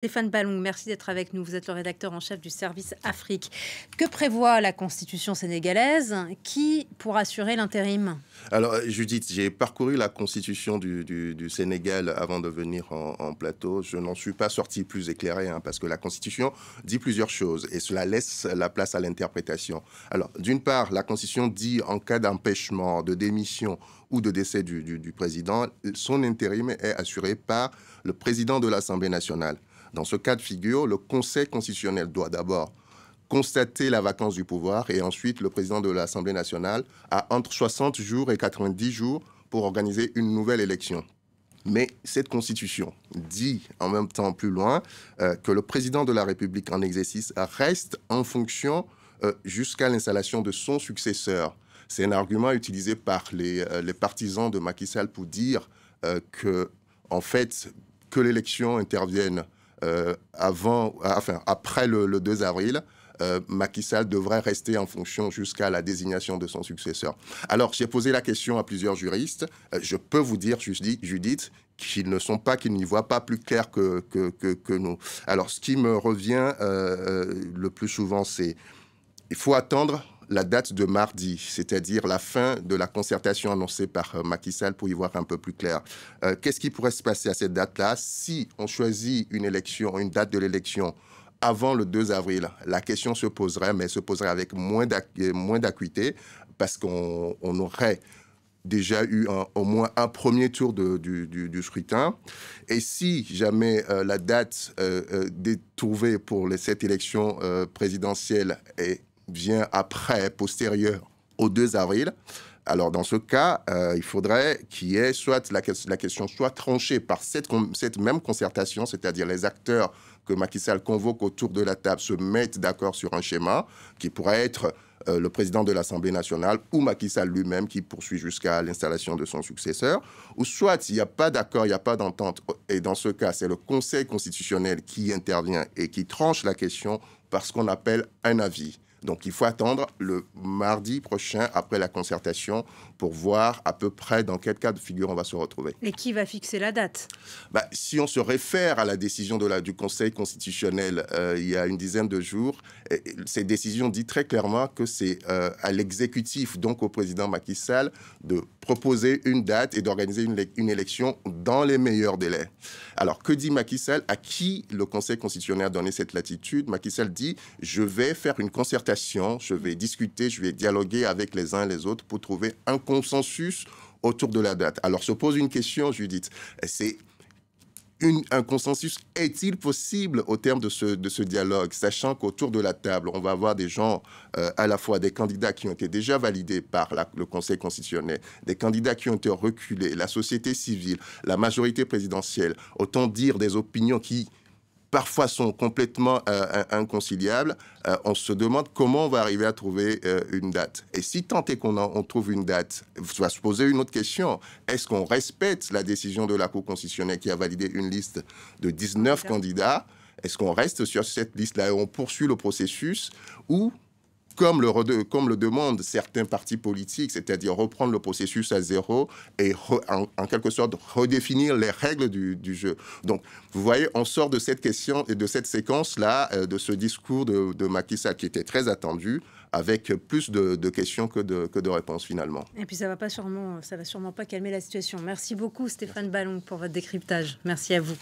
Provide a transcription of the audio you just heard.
Stéphane Ballon, merci d'être avec nous. Vous êtes le rédacteur en chef du service Afrique. Que prévoit la Constitution sénégalaise? Qui pourra assurer l'intérim? Alors, Judith, j'ai parcouru la constitution du Sénégal avant de venir en plateau. Je n'en suis pas sorti plus éclairé, parce que la constitution dit plusieurs choses et cela laisse la place à l'interprétation. Alors, d'une part, la constitution dit en cas d'empêchement, de démission ou de décès du président, son intérim est assuré par le président de l'Assemblée nationale. Dans ce cas de figure, le Conseil constitutionnel doit d'abord constater la vacance du pouvoir et ensuite le président de l'Assemblée nationale a entre 60 jours et 90 jours pour organiser une nouvelle élection. Mais cette constitution dit en même temps plus loin que le président de la République en exercice reste en fonction jusqu'à l'installation de son successeur. C'est un argument utilisé par les partisans de Macky Sall pour dire que, en fait, que l'élection intervienne après le 2 avril, Macky Sall devrait rester en fonction jusqu'à la désignation de son successeur. Alors, j'ai posé la question à plusieurs juristes. Je peux vous dire, Judith, qu'ils n'y voient pas plus clair que nous. Alors, ce qui me revient le plus souvent, c'est il faut attendre la date de mardi, c'est-à-dire la fin de la concertation annoncée par Macky Sall pour y voir un peu plus clair. Qu'est-ce qui pourrait se passer à cette date-là si on choisit une date de l'élection avant le 2 avril? La question se poserait, mais se poserait avec moins d'acuité parce qu'on aurait déjà eu au moins un premier tour du scrutin. Et si jamais la date trouvée pour cette élection présidentielle vient après, postérieure au 2 avril, alors dans ce cas, il faudrait qu'il y ait soit la question soit tranchée par cette même concertation, c'est-à-dire les acteurs que Macky Sall convoque autour de la table se mettent d'accord sur un schéma qui pourrait être le président de l'Assemblée nationale ou Macky Sall lui-même qui poursuit jusqu'à l'installation de son successeur, ou soit il n'y a pas d'accord, il n'y a pas d'entente, et dans ce cas, c'est le Conseil constitutionnel qui intervient et qui tranche la question par ce qu'on appelle un avis. Donc, il faut attendre le mardi prochain, après la concertation, pour voir à peu près dans quel cas de figure on va se retrouver. Et qui va fixer la date? Si on se réfère à la décision du Conseil constitutionnel il y a une dizaine de jours, cette décision dit très clairement que c'est à l'exécutif, donc au président Macky Sall, de proposer une date et d'organiser une élection dans les meilleurs délais. Alors, que dit Macky Sall? À qui le Conseil constitutionnel a donné cette latitude? Macky Sall dit « Je vais faire une concertation, je vais discuter, je vais dialoguer avec les uns et les autres pour trouver un consensus autour de la date. » Alors, se pose une question, Judith. C'est un consensus est-il possible au terme de ce dialogue, sachant qu'autour de la table, on va avoir des gens, à la fois des candidats qui ont été déjà validés par le Conseil constitutionnel, des candidats qui ont été reculés, la société civile, la majorité présidentielle, autant dire des opinions qui parfois sont complètement inconciliables. On se demande comment on va arriver à trouver une date. Et si tant est qu'on trouve une date, il va se poser une autre question. Est-ce qu'on respecte la décision de la Cour constitutionnelle qui a validé une liste de 19 candidats? Est-ce qu'on reste sur cette liste-là et on poursuit le processus? Ou comme le demandent certains partis politiques, c'est-à-dire reprendre le processus à zéro et en quelque sorte redéfinir les règles du jeu. Donc, vous voyez, on sort de cette question et de cette séquence-là, de ce discours de Macky Sall qui était très attendu, avec plus de questions que de réponses finalement. Et puis ça va sûrement pas calmer la situation. Merci beaucoup Stéphane Ballon pour votre décryptage. Merci à vous.